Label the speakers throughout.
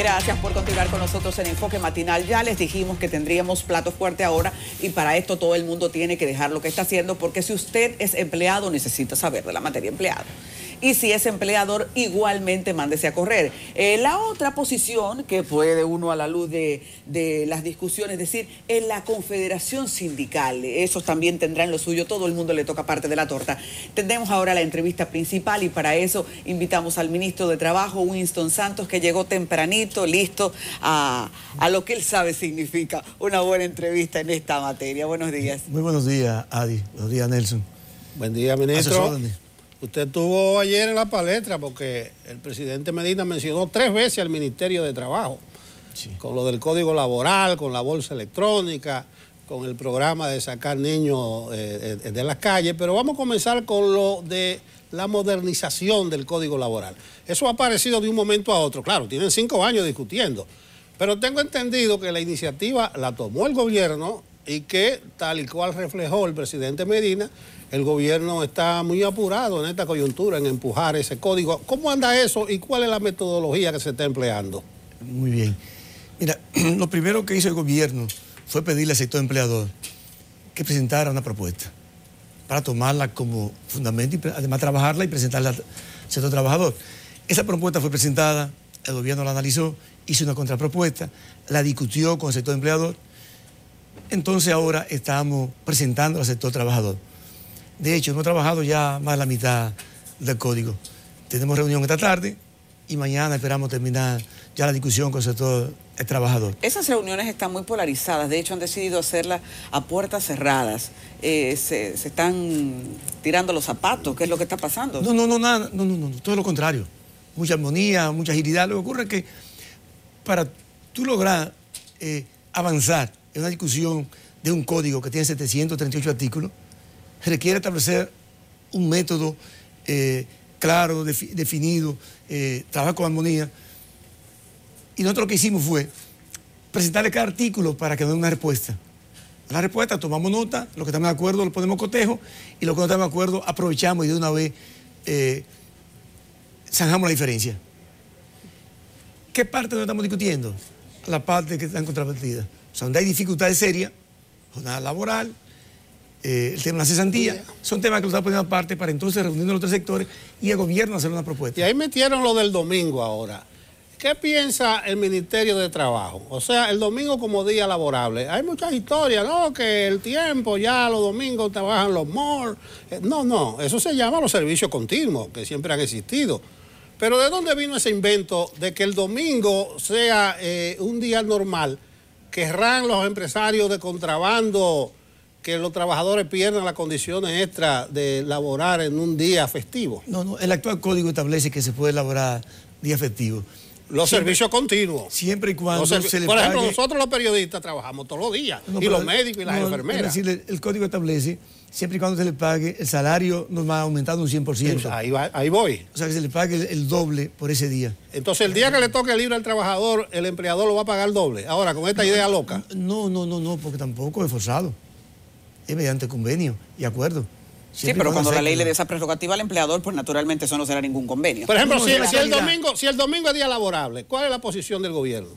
Speaker 1: Gracias por continuar con nosotros en Enfoque Matinal. Ya les dijimos que tendríamos plato fuerte ahora y para esto todo el mundo tiene que dejar lo que está haciendo, porque si usted es empleado necesita saber de la materia empleada. Y si es empleador, igualmente mándese a correr. La otra posición que puede uno a la luz de las discusiones decir, es la confederación sindical. Esos también tendrán lo suyo, todo el mundo le toca parte de la torta. Tendremos ahora la entrevista principal y para eso invitamos al ministro de Trabajo, Winston Santos, que llegó tempranito, listo a lo que él sabe significa una buena entrevista en esta materia. Buenos días.
Speaker 2: Muy buenos días, Adi. Buenos días, Nelson.
Speaker 3: Buen día, ministro. Usted estuvo ayer en la palestra porque el presidente Medina mencionó 3 veces al Ministerio de Trabajo, sí, con lo del Código Laboral, con la bolsa electrónica, con el programa de sacar niños de las calles, pero vamos a comenzar con lo de la modernización del Código Laboral. Eso ha aparecido de un momento a otro, claro, tienen 5 años discutiendo, pero tengo entendido que la iniciativa la tomó el gobierno y que, tal y cual reflejó el presidente Medina, el gobierno está muy apurado en esta coyuntura en empujar ese código. ¿Cómo anda eso y cuál es la metodología que se está empleando?
Speaker 2: Muy bien. Mira, lo primero que hizo el gobierno fue pedirle al sector empleador que presentara una propuesta para tomarla como fundamento y además trabajarla y presentarla al sector trabajador. Esa propuesta fue presentada, el gobierno la analizó, hizo una contrapropuesta, la discutió con el sector empleador. Entonces ahora estamos presentando al sector trabajador. De hecho, hemos trabajado ya más de la mitad del código. Tenemos reunión esta tarde y mañana esperamos terminar ya la discusión con el sector trabajador.
Speaker 1: Esas reuniones están muy polarizadas. De hecho, han decidido hacerlas a puertas cerradas. Se están tirando los zapatos. ¿Qué es lo que está pasando?
Speaker 2: No, todo lo contrario. Mucha armonía, mucha agilidad. Lo que ocurre es que para tú lograr avanzar en una discusión de un código que tiene 738 artículos, requiere establecer un método claro, definido, trabajar con armonía. Y nosotros lo que hicimos fue presentarle cada artículo para que nos dé una respuesta. La respuesta, tomamos nota, lo que estamos de acuerdo lo ponemos cotejo y lo que no estamos de acuerdo aprovechamos y de una vez zanjamos la diferencia. ¿Qué parte no estamos discutiendo? La parte que está en contrapartida. O sea, donde hay dificultades serias, jornada laboral, el tema de la cesantía, son temas que lo están poniendo aparte para entonces reunirnos los 3 sectores y el gobierno hacer una propuesta.
Speaker 3: Y ahí metieron lo del domingo ahora. ¿Qué piensa el Ministerio de Trabajo? O sea, el domingo como día laborable. Hay muchas historias, ¿no? Que el tiempo, ya los domingos trabajan los malls. No, eso se llama los servicios continuos, que siempre han existido. Pero ¿de dónde vino ese invento de que el domingo sea un día normal? ¿Querrán los empresarios de contrabando que los trabajadores pierdan las condiciones extras de laborar en un día festivo?
Speaker 2: No, el actual código establece que se puede elaborar día festivo.
Speaker 3: Los servicios continuos.
Speaker 2: Siempre y cuando se le
Speaker 3: Por ejemplo,
Speaker 2: pague...
Speaker 3: nosotros los periodistas trabajamos todos los días, y los médicos y las enfermeras.
Speaker 2: Es decir, el código establece, siempre y cuando se le pague, el salario nos va aumentando un 100%.
Speaker 3: Ahí voy.
Speaker 2: O sea, que se le pague el doble por ese día.
Speaker 3: Entonces, el día que le toque libre al trabajador, el empleador lo va a pagar el doble. Ahora, con esta idea loca.
Speaker 2: No, porque tampoco es forzado. Es mediante convenio y acuerdo.
Speaker 1: Sí, pero cuando la ley le dé esa prerrogativa al empleador, pues naturalmente eso no será ningún convenio.
Speaker 3: Por ejemplo, si el domingo es día laborable, ¿cuál es la posición del gobierno?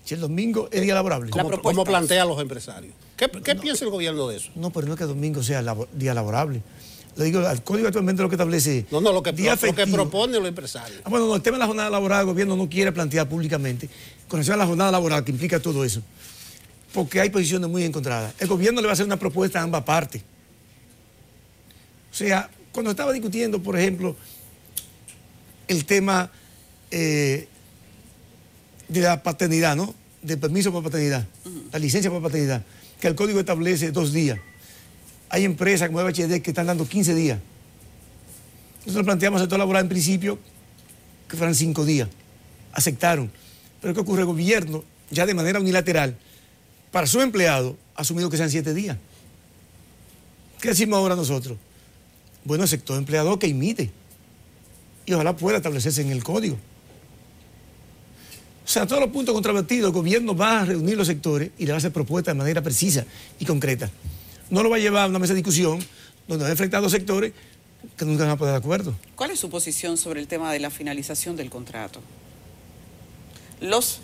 Speaker 2: Si el domingo es día laborable.
Speaker 3: ¿Cómo plantean los empresarios? ¿Qué piensa el gobierno de eso?
Speaker 2: No, pero no es que el domingo sea día laborable. Le digo, el código actualmente lo que establece...
Speaker 3: Lo que proponen los empresarios.
Speaker 2: El tema de la jornada laboral, el gobierno no quiere plantear públicamente con relación a la jornada laboral, que implica todo eso, porque hay posiciones muy encontradas. El gobierno le va a hacer una propuesta a ambas partes. O sea, cuando estaba discutiendo, por ejemplo, el tema de la paternidad, ¿no? Del permiso por paternidad, la licencia por paternidad, que el código establece 2 días. Hay empresas como el BHD que están dando 15 días. Nosotros planteamos al sector laboral en principio que fueran 5 días. Aceptaron. Pero ¿qué ocurre? El gobierno, ya de manera unilateral, para su empleado, ha asumido que sean 7 días. ¿Qué decimos ahora nosotros? Bueno, el sector empleador que imite y ojalá pueda establecerse en el código. O sea, todos los puntos controvertidos, el gobierno va a reunir los sectores y le va a hacer propuestas de manera precisa y concreta. No lo va a llevar a una mesa de discusión donde va a enfrentar a 2 sectores que nunca van a poner de acuerdo.
Speaker 1: ¿Cuál es su posición sobre el tema de la finalización del contrato? Los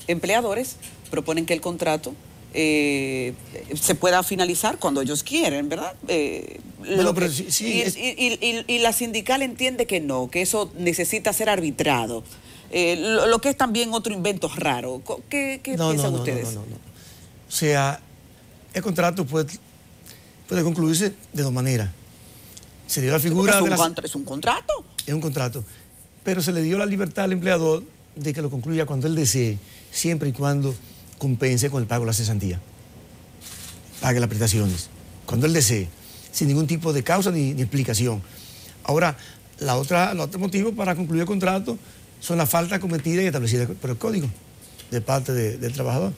Speaker 1: empleadores proponen que el contrato se pueda finalizar cuando ellos quieren, ¿verdad?
Speaker 2: Bueno, pero sí,
Speaker 1: y la sindical entiende que no, que eso necesita ser arbitrado. Lo que es también otro invento raro. ¿Qué piensan ustedes?
Speaker 2: No. O sea, el contrato puede concluirse de dos maneras. Se dio la figura
Speaker 1: ¿Es un contrato?
Speaker 2: Es un contrato. Pero se le dio la libertad al empleador de que lo concluya cuando él desee, siempre y cuando compense con el pago de la cesantía. Pague las prestaciones. Cuando él desee, sin ningún tipo de causa ni explicación. Ahora, el otro motivo para concluir el contrato son las faltas cometidas y establecidas por el código de parte del trabajador.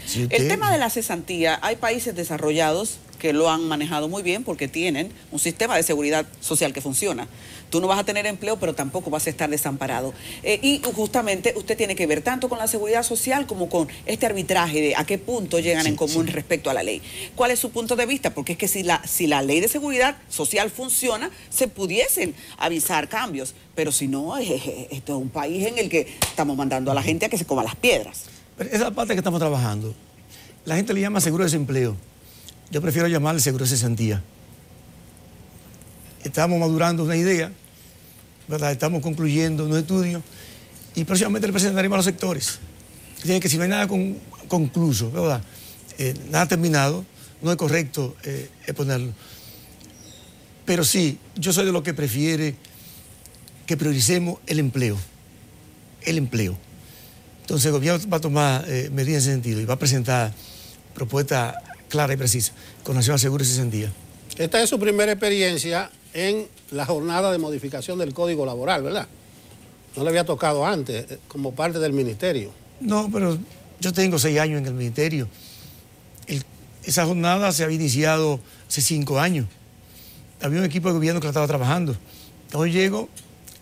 Speaker 2: Si usted...
Speaker 1: El tema de la cesantía, hay países desarrollados que lo han manejado muy bien porque tienen un sistema de seguridad social que funciona. Tú no vas a tener empleo, pero tampoco vas a estar desamparado. Y justamente usted tiene que ver tanto con la seguridad social como con este arbitraje de a qué punto llegan en común respecto a la ley. ¿Cuál es su punto de vista? Porque es que si la ley de seguridad social funciona, se pudiesen avisar cambios. Pero si no, esto es un país en el que estamos mandando a la gente a que se coma las piedras.
Speaker 2: Pero esa es la parte que estamos trabajando. La gente le llama seguro de desempleo. Yo prefiero llamarle seguro de cesantía. Estamos madurando una idea, ¿verdad? Estamos concluyendo un estudio y próximamente le presentaremos a los sectores. Tienen que, si no hay nada concluso, ¿verdad? Nada terminado, no es correcto ponerlo. Pero sí, yo soy de los que prefiere que prioricemos el empleo. El empleo. Entonces el gobierno va a tomar medidas en ese sentido y va a presentar propuestas claras y precisas con relación a seguro y cesantía.
Speaker 3: Esta es su primera experiencia en la jornada de modificación del Código Laboral, ¿verdad? No le había tocado antes, como parte del ministerio.
Speaker 2: No, pero yo tengo 6 años en el ministerio. Esa jornada se había iniciado hace 5 años. Había un equipo de gobierno que la estaba trabajando. Entonces llego,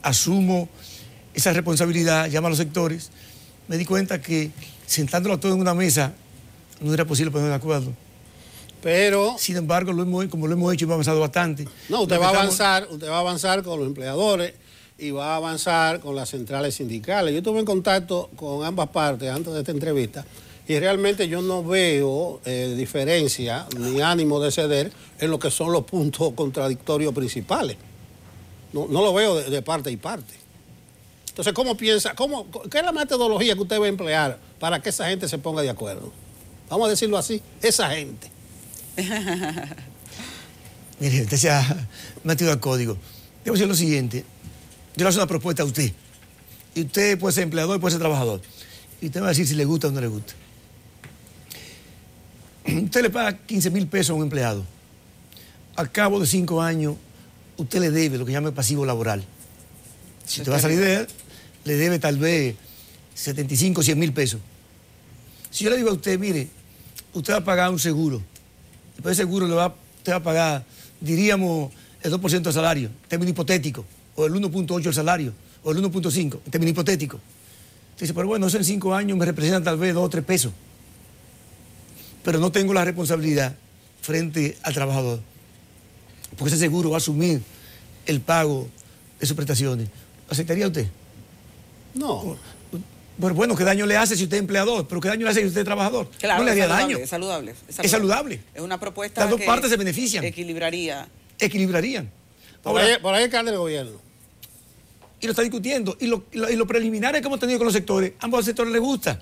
Speaker 2: asumo esa responsabilidad, llamo a los sectores. Me di cuenta que sentándolo todo en una mesa no era posible poner de acuerdo.
Speaker 3: Pero...
Speaker 2: Sin embargo, como lo hemos hecho, hemos avanzado bastante.
Speaker 3: No, usted va a avanzar con los empleadores y va a avanzar con las centrales sindicales. Yo estuve en contacto con ambas partes antes de esta entrevista y realmente yo no veo diferencia ni ánimo de ceder en lo que son los puntos contradictorios principales. No lo veo de parte y parte. Entonces, ¿cómo piensa? ¿Qué es la metodología que usted va a emplear para que esa gente se ponga de acuerdo? Vamos a decirlo así, esa gente.
Speaker 2: Mire, usted se ha metido al código. Debo decir lo siguiente. Yo le hago una propuesta a usted. Y usted puede ser empleador y puede ser trabajador. Y usted va a decir si le gusta o no le gusta. Usted le paga 15,000 pesos a un empleado. Al cabo de 5 años, usted le debe lo que llama el pasivo laboral. Si usted va a salir de él, le debe tal vez 75 o 100,000 pesos. Si yo le digo a usted, mire, usted va a pagar un seguro. Y por ese seguro usted va a pagar, diríamos, el 2% del salario, en términos hipotéticos, o el 1.8% del salario, o el 1.5%, en términos hipotéticos. Usted dice, pero bueno, eso en 5 años me representan tal vez 2 o 3 pesos. Pero no tengo la responsabilidad frente al trabajador. Porque ese seguro va a asumir el pago de sus prestaciones. ¿Aceptaría usted?
Speaker 3: No.
Speaker 2: Pero bueno, ¿qué daño le hace si usted es empleador? ¿Pero qué daño le hace si usted es trabajador?
Speaker 1: Claro,
Speaker 2: no le haría daño.
Speaker 1: Es saludable.
Speaker 2: Es saludable.
Speaker 1: Es una propuesta
Speaker 2: Las dos
Speaker 1: que
Speaker 2: partes se benefician.
Speaker 1: Equilibrarían.
Speaker 3: Por ahí el cargo del gobierno.
Speaker 2: Y lo está discutiendo. Y lo preliminares que hemos tenido con los sectores, ambos sectores les gusta.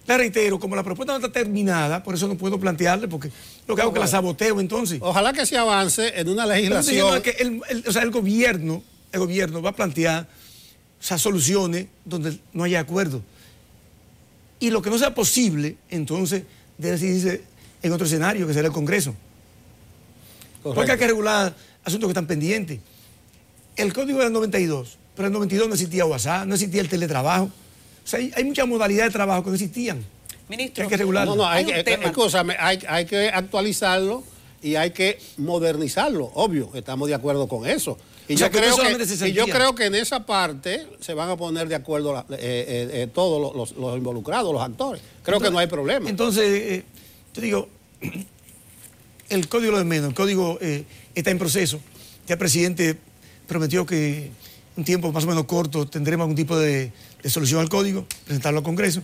Speaker 2: Le reitero, como la propuesta no está terminada, por eso no puedo plantearle, porque lo que hago es que la saboteo entonces.
Speaker 3: Ojalá que se avance en una legislación.
Speaker 2: Que el gobierno va a plantear soluciones donde no haya acuerdo. Y lo que no sea posible, entonces, debe decidirse en otro escenario, que será el Congreso. Correcto. Porque hay que regular asuntos que están pendientes. El código era el 92, pero en el 92 no existía WhatsApp, no existía el teletrabajo. O sea, hay muchas modalidades de trabajo que no existían.
Speaker 1: Ministro,
Speaker 2: que hay que regularlo.
Speaker 3: No, hay que actualizarlo y hay que modernizarlo, obvio, estamos de acuerdo con eso. Y yo creo que en esa parte se van a poner de acuerdo todos los involucrados, los actores. Creo que no hay problema.
Speaker 2: Entonces, yo digo, el código lo de menos, el código está en proceso. Ya el presidente prometió que un tiempo más o menos corto tendremos algún tipo de solución al código, presentarlo al Congreso.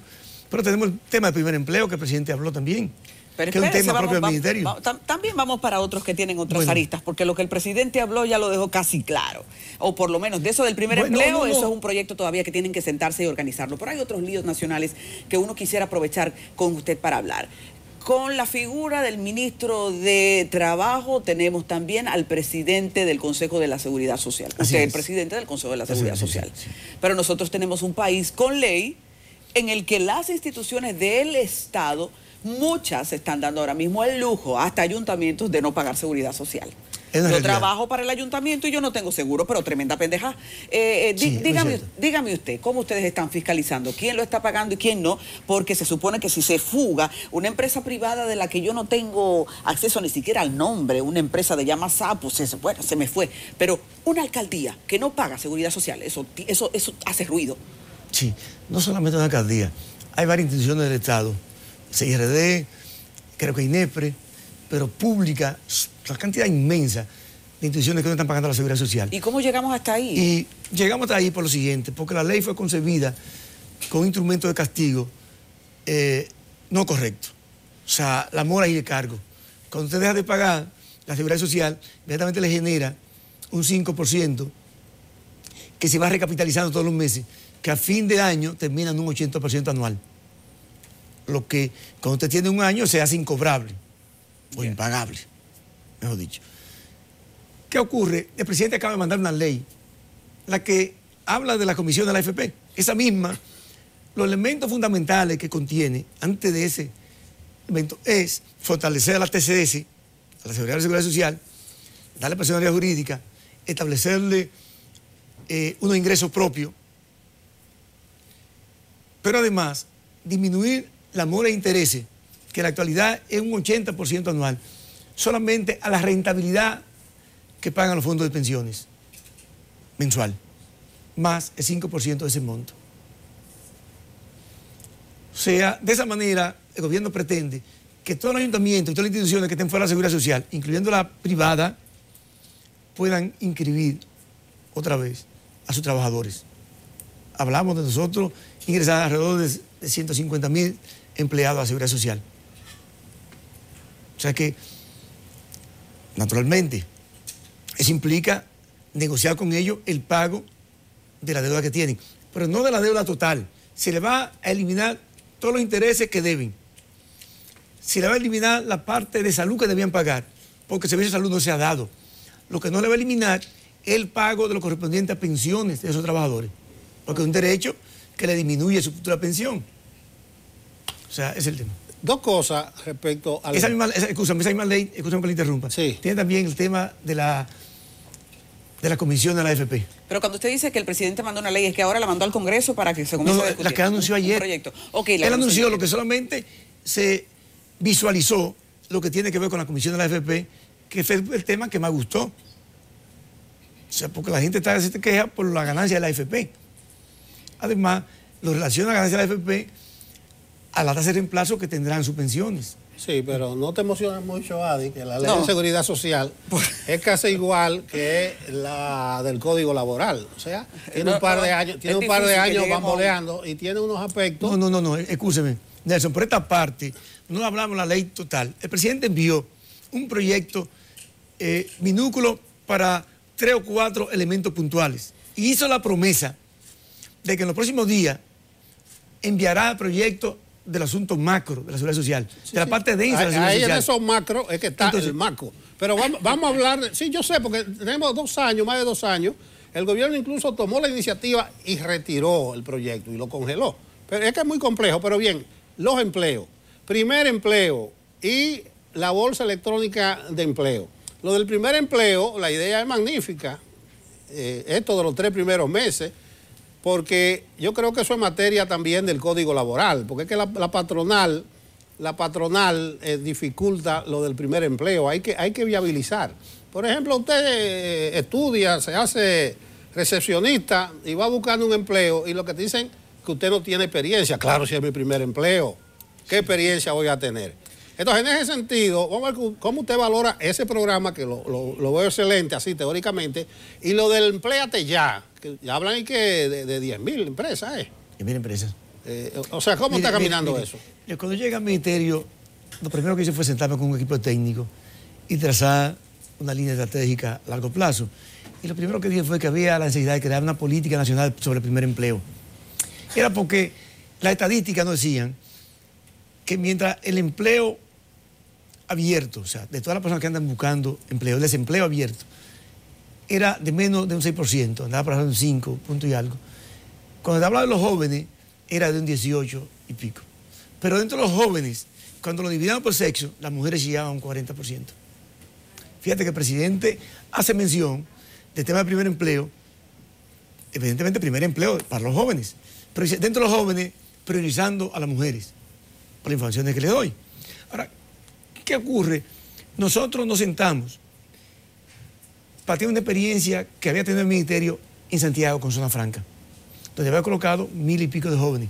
Speaker 2: Pero tenemos el tema del primer empleo, que el presidente habló también.
Speaker 1: Pero
Speaker 2: que es un tema propio del ministerio.
Speaker 1: También vamos para otros que tienen otras aristas, porque lo que el presidente habló ya lo dejó casi claro. O por lo menos de eso del primer empleo, eso es un proyecto todavía que tienen que sentarse y organizarlo. Pero hay otros líos nacionales que uno quisiera aprovechar con usted para hablar. Con la figura del ministro de Trabajo tenemos también al presidente del Consejo de la Seguridad Social. Usted es el presidente del Consejo de la Seguridad Social. Sí. Pero nosotros tenemos un país con ley en el que las instituciones del Estado, muchas están dando ahora mismo el lujo, hasta ayuntamientos, de no pagar seguridad social. Yo trabajo para el ayuntamiento y yo no tengo seguro, pero tremenda pendeja. Dígame usted, ¿cómo ustedes están fiscalizando? ¿Quién lo está pagando y quién no? Porque se supone que si se fuga una empresa privada de la que yo no tengo acceso ni siquiera al nombre, una empresa de llama Sapo, bueno, se me fue. Pero una alcaldía que no paga seguridad social, eso hace ruido.
Speaker 2: Sí, no solamente una alcaldía. Hay varias instituciones del Estado, CIRD, creo que INEPRE, pero pública, la cantidad inmensa de instituciones que no están pagando la seguridad social.
Speaker 1: ¿Y cómo llegamos hasta ahí?
Speaker 2: Y llegamos hasta ahí por lo siguiente, porque la ley fue concebida con un instrumento de castigo no correcto. O sea, la mora y el cargo. Cuando usted deja de pagar la seguridad social, inmediatamente le genera un 5% que se va recapitalizando todos los meses, que a fin de año termina en un 80% anual. Lo que cuando usted tiene un año se hace incobrable o impagable, mejor dicho. ¿Qué ocurre? El presidente acaba de mandar una ley, la que habla de la comisión de la AFP. Esa misma, los elementos fundamentales que contiene antes de ese evento es fortalecer a la TCS, a la Seguridad Social, darle personalidad jurídica, establecerle unos ingresos propios, pero además disminuir la mora de intereses, que en la actualidad es un 80% anual, solamente a la rentabilidad que pagan los fondos de pensiones mensual, más el 5% de ese monto. O sea, de esa manera el gobierno pretende que todos los ayuntamientos y todas las instituciones que estén fuera de la seguridad social, incluyendo la privada, puedan inscribir otra vez a sus trabajadores. Hablamos de nosotros ingresar alrededor de 150.000 empleados a la seguridad social. O sea que, naturalmente, eso implica negociar con ellos el pago de la deuda que tienen, pero no de la deuda total. Se le va a eliminar todos los intereses que deben. Se le va a eliminar la parte de salud que debían pagar, porque el servicio de salud no se ha dado. Lo que no le va a eliminar es el pago de lo correspondiente a pensiones de esos trabajadores, porque es un derecho que le disminuye su futura pensión. O sea, ese es el tema.
Speaker 3: Dos cosas respecto a...
Speaker 2: Esa misma ley, escúchame que le interrumpa,
Speaker 3: sí,
Speaker 2: tiene también el tema de la comisión de la AFP.
Speaker 1: Pero cuando usted dice que el presidente mandó una ley, es que ahora la mandó al Congreso para que se comience a discutir.
Speaker 2: La que anunció ayer.
Speaker 1: Proyecto.
Speaker 2: Él anunció lo que solamente se visualizó, lo que tiene que ver con la comisión de la AFP, que fue el tema que más gustó. O sea, porque la gente se queja por la ganancia de la AFP. Además, lo relaciona a la ganancia de la AFP a la tasa de reemplazo que tendrán sus pensiones.
Speaker 3: Sí, pero no te emociones mucho, Adi, que la ley de seguridad social es casi igual que la del Código Laboral. O sea, tiene un par de años, bamboleando y tiene unos aspectos...
Speaker 2: No, escúcheme, Nelson, por esta parte, no hablamos de la ley total. El presidente envió un proyecto minúsculo para 3 o 4 elementos puntuales y hizo la promesa de que en los próximos días enviará el proyecto del asunto macro de la seguridad social, de la parte densa de la seguridad social.
Speaker 3: Ahí en esos macros es que está el macro. Pero vamos a hablar, sí, yo sé, porque tenemos 2 años, más de 2 años, el gobierno incluso tomó la iniciativa y retiró el proyecto y lo congeló. Pero es que es muy complejo, pero bien, los empleos, primer empleo y la bolsa electrónica de empleo. Lo del primer empleo, la idea es magnífica, esto de los 3 primeros meses, porque yo creo que eso es materia también del Código Laboral, porque es que la patronal dificulta lo del primer empleo, hay que viabilizar. Por ejemplo, usted estudia, se hace recepcionista y va buscando un empleo y lo que te dicen que usted no tiene experiencia. Claro, si es mi primer empleo, ¿qué experiencia voy a tener? Entonces, en ese sentido, vamos a ver cómo usted valora ese programa, que lo veo excelente, así teóricamente, y lo del Empléate Ya, que ya hablan y que de 10.000 empresas,
Speaker 2: 10.000 empresas.
Speaker 3: O sea, ¿cómo está caminando eso?
Speaker 2: Cuando llegué al ministerio, lo primero que hice fue sentarme con un equipo técnico y trazar una línea estratégica a largo plazo. Y lo primero que dije fue que había la necesidad de crear una política nacional sobre el primer empleo. Era porque las estadísticas nos decían que mientras el empleo abierto, o sea, de todas las personas que andan buscando empleo, el desempleo abierto, era de menos de un 6%, andaba por un 5 punto y algo. Cuando te hablaba de los jóvenes, era de un 18 y pico. Pero dentro de los jóvenes, cuando lo dividíamos por sexo, las mujeres llegaban a un 40%. Fíjate que el presidente hace mención del tema del primer empleo, evidentemente primer empleo para los jóvenes, pero dentro de los jóvenes priorizando a las mujeres, por las informaciones que le doy. Ahora, ¿qué ocurre? Nosotros nos sentamos, partimos de una experiencia que había tenido el ministerio en Santiago con Zona Franca, donde había colocado 1.000 y pico de jóvenes.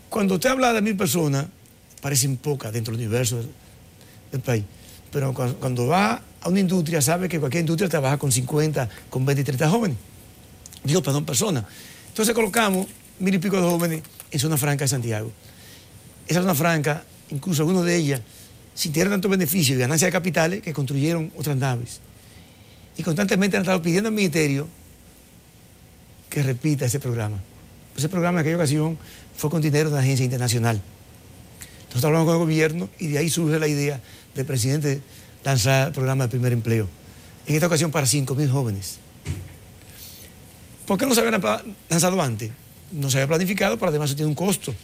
Speaker 2: Cuando usted habla de 1.000 personas, parecen pocas dentro del universo del país, pero cuando va a una industria, sabe que cualquier industria trabaja con 50, con 20 y 30 jóvenes. Digo, perdón, personas. Entonces colocamos 1.000 y pico de jóvenes en Zona Franca de Santiago. Esa Zona Franca, incluso algunos de ellas, sintieron tanto beneficio y ganancia de capitales que construyeron otras naves. Y constantemente han estado pidiendo al ministerio que repita ese programa. Ese programa en aquella ocasión fue con dinero de una agencia internacional. Nosotros hablamos con el gobierno y de ahí surge la idea del presidente lanzar el programa de primer empleo. En esta ocasión para 5.000 jóvenes. ¿Por qué no se había lanzado antes? No se había planificado, pero además eso tiene un costo.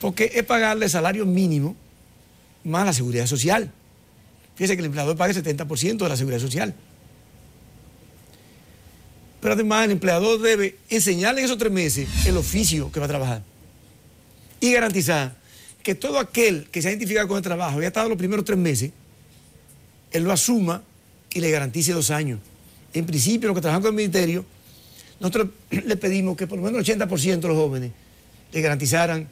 Speaker 2: Porque es pagarle salario mínimo más la seguridad social. Fíjese que el empleador paga el 70% de la seguridad social. Pero además el empleador debe enseñarle en esos 3 meses el oficio que va a trabajar y garantizar que todo aquel que se ha identificado con el trabajo y ha estado los primeros 3 meses, él lo asuma y le garantice 2 años. En principio, los que trabajan con el ministerio, nosotros le pedimos que por lo menos el 80% de los jóvenes le garantizaran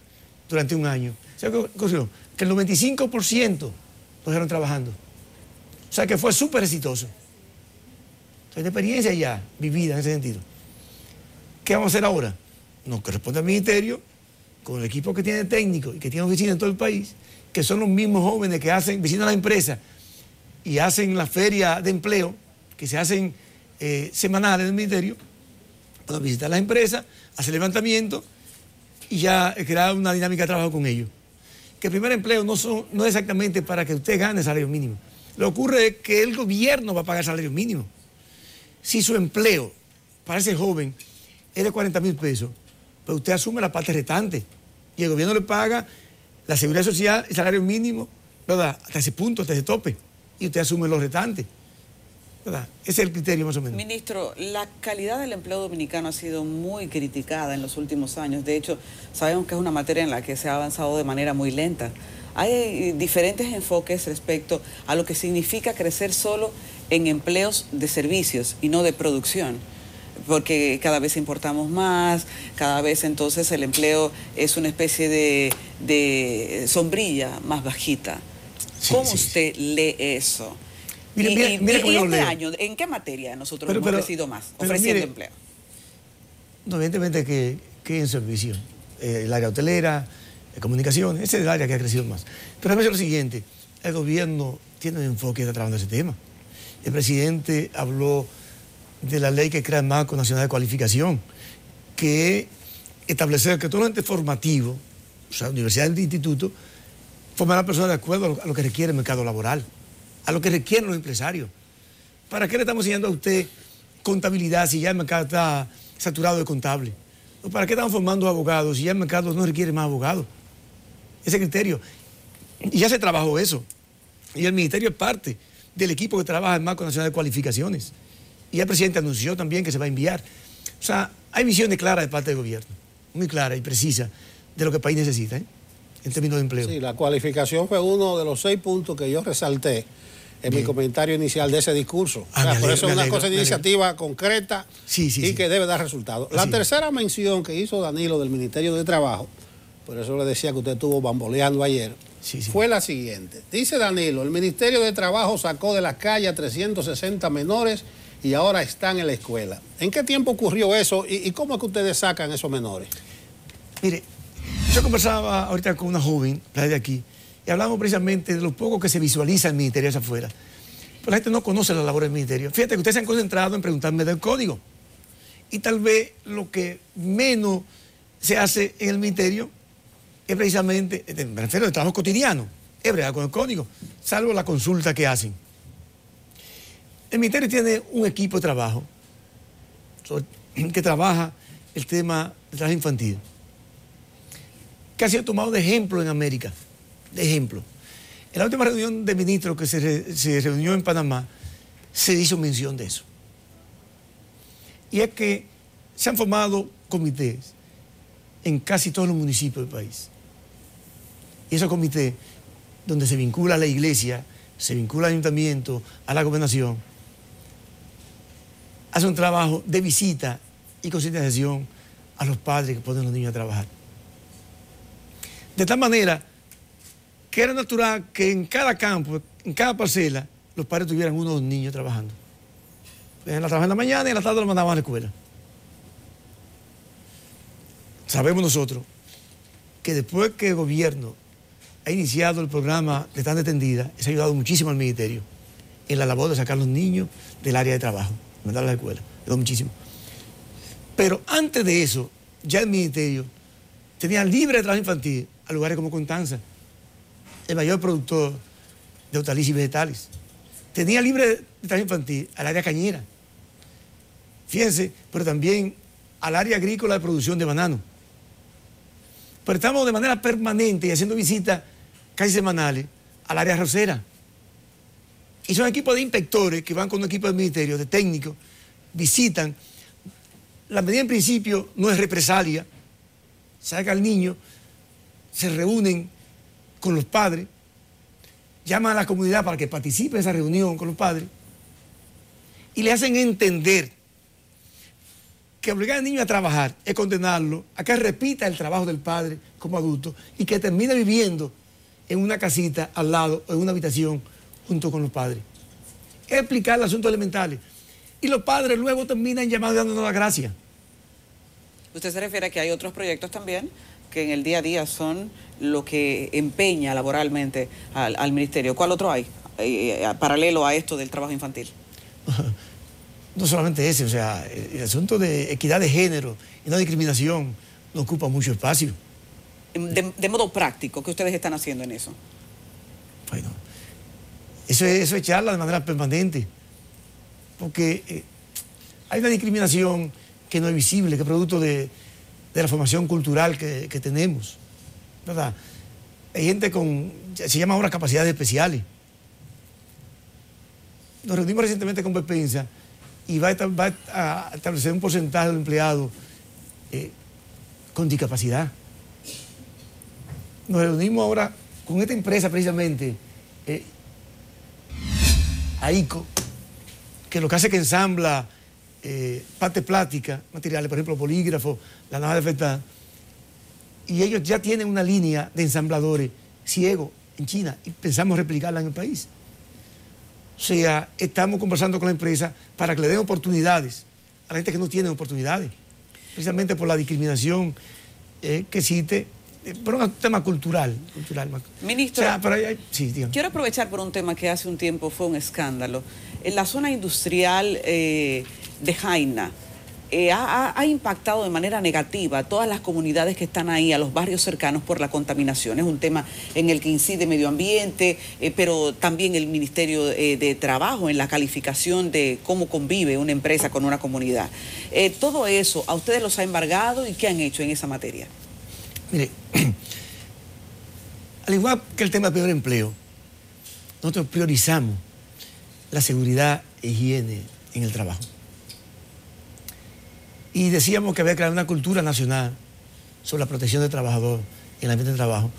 Speaker 2: durante 1 año. ¿Sabe qué ocurrió? Que el 95% lo dejaron trabajando. O sea que fue súper exitoso. Entonces, de experiencia ya vivida en ese sentido. ¿Qué vamos a hacer ahora? Nos corresponde al ministerio, con el equipo que tiene técnico y que tiene oficinas en todo el país, que son los mismos jóvenes que visitan las empresas y hacen la feria de empleo, que se hacen semanales en el ministerio, para visitar las empresas, hacer levantamiento y ya crear una dinámica de trabajo con ellos. Que el primer empleo no es exactamente para que usted gane salario mínimo. Lo que ocurre es que el gobierno va a pagar salario mínimo. Si su empleo para ese joven es de 40.000 pesos, pues usted asume la parte restante y el gobierno le paga la seguridad social, el salario mínimo, ¿verdad? Hasta ese punto, hasta ese tope, y usted asume los restantes, ¿verdad? Ese es el criterio más o menos.
Speaker 1: Ministro, la calidad del empleo dominicano ha sido muy criticada en los últimos años. De hecho, sabemos que es una materia en la que se ha avanzado de manera muy lenta. Hay diferentes enfoques respecto a lo que significa crecer solo en empleos de servicios y no de producción, porque cada vez importamos más, cada vez entonces el empleo es una especie de sombrilla más bajita. ¿Cómo usted lee eso?
Speaker 2: Mire
Speaker 1: y este año, ¿en qué materia nosotros hemos crecido más, ofreciendo empleo?
Speaker 2: No, evidentemente que en servicio, el área hotelera, comunicaciones, ese es el área que ha crecido más. Pero déjame decir lo siguiente, el gobierno tiene un enfoque de trabajando ese tema. El presidente habló de la ley que crea el Marco Nacional de Cualificación, que establecer que todo el ente formativo, o sea, universidades e institutos, forman a la persona de acuerdo a lo que requiere el mercado laboral, a lo que requieren los empresarios. ¿Para qué le estamos enseñando a usted contabilidad si ya el mercado está saturado de contables? ¿O para qué estamos formando abogados si ya el mercado no requiere más abogados? Ese criterio. Y ya se trabajó eso. Y el ministerio es parte del equipo que trabaja en el Marco Nacional de Cualificaciones. Y el presidente anunció también que se va a enviar. O sea, hay visiones claras de parte del gobierno, muy claras y precisas de lo que el país necesita, en términos de empleo.
Speaker 3: Sí, la cualificación fue uno de los 6 puntos que yo resalté en mi comentario inicial de ese discurso. Por eso es una cosa de iniciativa concreta y que debe dar resultados. La tercera mención que hizo Danilo del Ministerio de Trabajo, por eso le decía que usted estuvo bamboleando ayer, fue la siguiente. Dice Danilo, el Ministerio de Trabajo sacó de la calle a 360 menores y ahora están en la escuela. ¿En qué tiempo ocurrió eso y cómo es que ustedes sacan esos menores?
Speaker 2: Mire, yo conversaba ahorita con una joven de aquí y hablamos precisamente de lo poco que se visualiza el ministerio hacia afuera. Pero la gente no conoce la labor del ministerio. Fíjate que ustedes se han concentrado en preguntarme del código. Y tal vez lo que menos se hace en el ministerio es precisamente, me refiero al trabajo cotidiano, es bregar con el código, salvo la consulta que hacen. El ministerio tiene un equipo de trabajo que trabaja el tema del trabajo infantil, que ha sido tomado de ejemplo en América, de ejemplo. En la última reunión de ministros que se reunió en Panamá, se hizo mención de eso. Y es que se han formado comités en casi todos los municipios del país. Y esos comités, donde se vincula a la iglesia, se vincula al ayuntamiento, a la gobernación, hace un trabajo de visita y concientización a los padres que ponen a los niños a trabajar. De tal manera que era natural que en cada campo, en cada parcela, los padres tuvieran uno o dos niños trabajando. La trabajaban en la mañana y en la tarde los mandaban a la escuela. Sabemos nosotros que después que el gobierno ha iniciado el programa de Tanda Extendida, eso ha ayudado muchísimo al ministerio en la labor de sacar a los niños del área de trabajo, mandarlos a la escuela, ayudó muchísimo. Pero antes de eso, ya el ministerio tenía libre de trabajo infantil a lugares como Constanza, el mayor productor de hortalizas y vegetales. Tenía libre de trabajo infantil al área cañera. Fíjense, pero también al área agrícola de producción de banano. Pero estamos de manera permanente y haciendo visitas casi semanales al área arrocera. Y son equipos de inspectores que van con un equipo del ministerio, de técnicos, visitan. La medida en principio no es represalia. Saca al niño, se reúnen con los padres, llaman a la comunidad para que participe en esa reunión con los padres y le hacen entender que obligar al niño a trabajar es condenarlo a que repita el trabajo del padre como adulto y que termine viviendo en una casita al lado o en una habitación junto con los padres. Es explicar los asuntos elementales. Y los padres luego terminan llamando y dándonos la gracia.
Speaker 1: ¿Usted se refiere a que hay otros proyectos también que en el día a día son lo que empeña laboralmente al ministerio? ¿Cuál otro hay paralelo a esto del trabajo infantil?
Speaker 2: No solamente ese, o sea, el asunto de equidad de género y no discriminación no ocupa mucho espacio.
Speaker 1: De modo práctico, ¿qué ustedes están haciendo en eso?
Speaker 2: Bueno, eso es charla de manera permanente, porque hay una discriminación que no es visible, que es producto de la formación cultural que tenemos, ¿verdad? Hay gente se llama ahora capacidades especiales. Nos reunimos recientemente con Bepensa y va a establecer un porcentaje de empleados con discapacidad. Nos reunimos ahora con esta empresa precisamente, AICO, que lo que hace es que ensambla parte plástica, materiales, por ejemplo, bolígrafos, la navaja de afeitar, y ellos ya tienen una línea de ensambladores ciegos en China y pensamos replicarla en el país. O sea, estamos conversando con la empresa para que le den oportunidades a la gente que no tiene oportunidades, precisamente por la discriminación que existe, por un tema cultural.
Speaker 1: Ministro,
Speaker 2: o sea, pero sí,
Speaker 1: quiero aprovechar por un tema que hace un tiempo fue un escándalo. En la zona industrial de Jaina, ha impactado de manera negativa a todas las comunidades que están ahí, a los barrios cercanos por la contaminación. Es un tema en el que incide medio ambiente, pero también el Ministerio de Trabajo en la calificación de cómo convive una empresa con una comunidad. Todo eso, ¿a ustedes los ha embargado y qué han hecho en esa materia?
Speaker 2: Mire, al igual que el tema de peor empleo, nosotros priorizamos la seguridad e higiene en el trabajo. Y decíamos que había que crear una cultura nacional sobre la protección del trabajador en el ambiente de trabajo.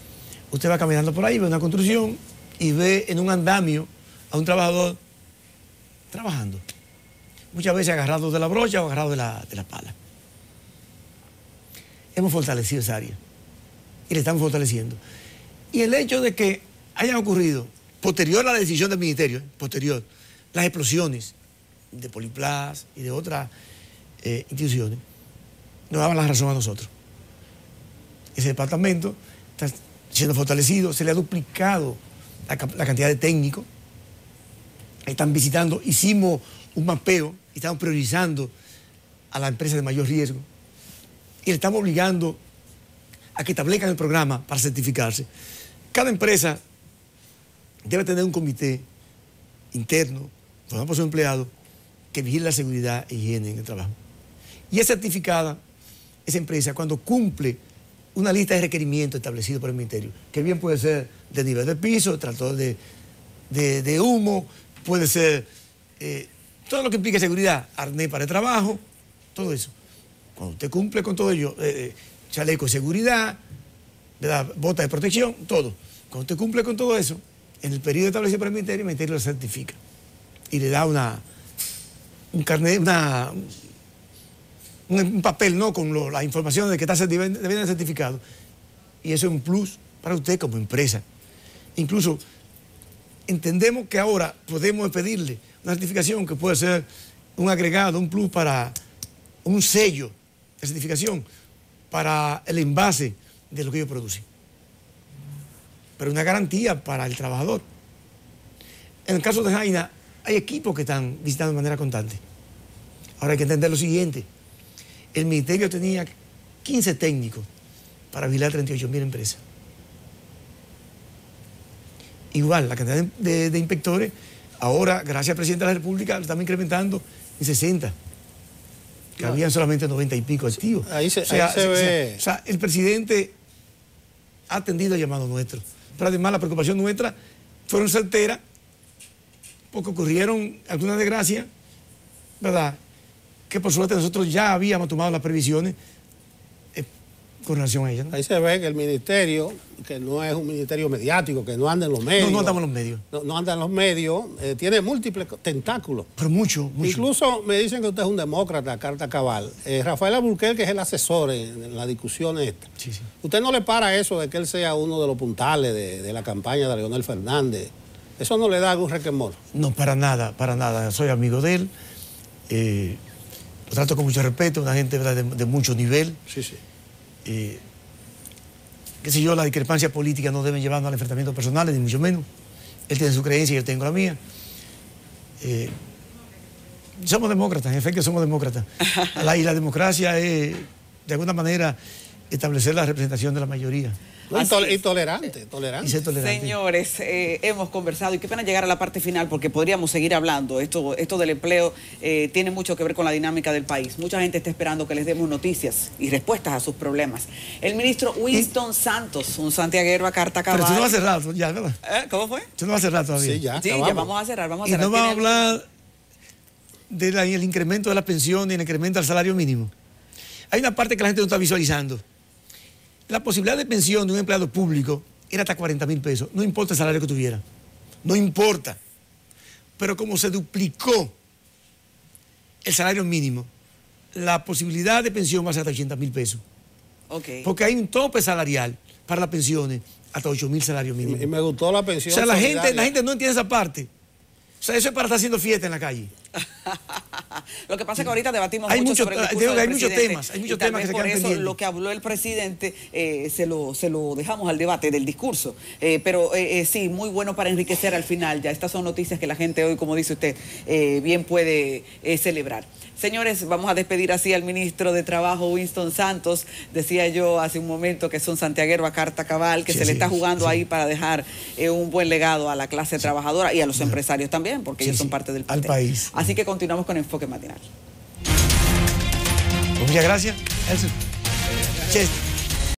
Speaker 2: Usted va caminando por ahí, ve una construcción y ve en un andamio a un trabajador trabajando. Muchas veces agarrado de la brocha o agarrado de la pala. Hemos fortalecido esa área y le estamos fortaleciendo. Y el hecho de que hayan ocurrido, posterior a la decisión del ministerio, posterior, las explosiones de Poliplas y de otras instituciones, nos daban la razón a nosotros. Ese departamento está siendo fortalecido, se le ha duplicado la cantidad de técnicos, están visitando, hicimos un mapeo y estamos priorizando a las empresas de mayor riesgo y le estamos obligando a que establezcan el programa para certificarse. Cada empresa debe tener un comité interno, formado por su empleado, que vigile la seguridad e higiene en el trabajo. Y es certificada esa empresa cuando cumple una lista de requerimientos establecidos por el Ministerio, que bien puede ser de nivel de piso, extractor de humo, puede ser todo lo que implique seguridad, arnés para el trabajo, todo eso. Cuando usted cumple con todo ello, chaleco de seguridad, bota de protección, todo. Cuando usted cumple con todo eso, en el periodo establecido por el Ministerio lo certifica y le da un carnet, un papel, ¿no?, con la información de que está deben certificado. Y eso es un plus para usted como empresa. Incluso entendemos que ahora podemos pedirle una certificación que puede ser un agregado, un plus para un sello de certificación para el envase de lo que ellos producen. Pero una garantía para el trabajador. En el caso de Jaina, hay equipos que están visitando de manera constante. Ahora hay que entender lo siguiente. El Ministerio tenía 15 técnicos para vigilar 38.000 empresas. Igual, la cantidad de inspectores, ahora, gracias al presidente de la República, lo estamos incrementando en 60. Que habían solamente 90 y pico activos.
Speaker 3: Ahí se ve.
Speaker 2: O sea, el presidente ha atendido el llamado nuestro. Pero además la preocupación nuestra fueron certeras porque ocurrieron algunas desgracias, ¿verdad?, que por suerte nosotros ya habíamos tomado las previsiones con relación a ellas, ¿no?
Speaker 3: Ahí se ve que el ministerio, que no es un ministerio mediático, que no anda en los medios.
Speaker 2: No andamos en los medios.
Speaker 3: No anda en los medios, tiene múltiples tentáculos.
Speaker 2: Pero mucho.
Speaker 3: Incluso me dicen que usted es un demócrata, carta cabal. Rafael Alburquerque, que es el asesor en la discusión esta.
Speaker 2: Sí.
Speaker 3: ¿Usted no le para eso de que él sea uno de los puntales de la campaña de Leonel Fernández? ¿Eso no le da algún requemor?
Speaker 2: No, para nada. Soy amigo de él. Lo trato con mucho respeto, una gente, ¿verdad?, de mucho nivel.
Speaker 3: Sí.
Speaker 2: Qué sé yo, la discrepancia política no deben llevarnos al enfrentamiento personal, ni mucho menos. Él tiene su creencia y yo tengo la mía. Somos demócratas, en efecto somos demócratas. Y la democracia es, de alguna manera, establecer la representación de la mayoría.
Speaker 3: Y tolerante.
Speaker 2: Y ser tolerante.
Speaker 1: Señores, hemos conversado y qué pena llegar a la parte final porque podríamos seguir hablando. Esto del empleo tiene mucho que ver con la dinámica del país. Mucha gente está esperando que les demos noticias y respuestas a sus problemas. El ministro Winston Santos, un santiaguero a carta cabal.
Speaker 2: Pero tú no vas a cerrar, ya, ¿verdad?
Speaker 1: ¿Cómo fue?
Speaker 2: Tú no vas a cerrar todavía.
Speaker 3: Sí, ya
Speaker 1: vamos a cerrar.
Speaker 2: Y no vamos a hablar del incremento de la pensión y el incremento del salario mínimo. Hay una parte que la gente no está visualizando. La posibilidad de pensión de un empleado público era hasta 40.000 pesos. No importa el salario que tuviera. No importa. Pero como se duplicó el salario mínimo, la posibilidad de pensión va a ser hasta 80.000 pesos.
Speaker 1: Okay.
Speaker 2: Porque hay un tope salarial para las pensiones hasta 8.000 salarios mínimos.
Speaker 3: Y me gustó la pensión.
Speaker 2: O sea, la gente no entiende esa parte. O sea, eso es para estar haciendo fiesta en la calle.
Speaker 1: Lo que pasa es que ahorita debatimos mucho sobre el discurso del presidente.
Speaker 2: Hay muchos temas que se quedan
Speaker 1: por eso
Speaker 2: pendientes.
Speaker 1: lo que habló el presidente se lo dejamos al debate del discurso. Pero sí, muy bueno para enriquecer al final. Ya estas son noticias que la gente hoy, como dice usted, bien puede celebrar. Señores, vamos a despedir así al ministro de Trabajo, Winston Santos. Decía yo hace un momento que es un santiaguero a carta cabal, que se le está jugando ahí para dejar un buen legado a la clase trabajadora y a los empresarios también, porque ellos son parte del
Speaker 2: al país.
Speaker 1: Así que continuamos con Enfoque Matinal.
Speaker 2: Muchas gracias.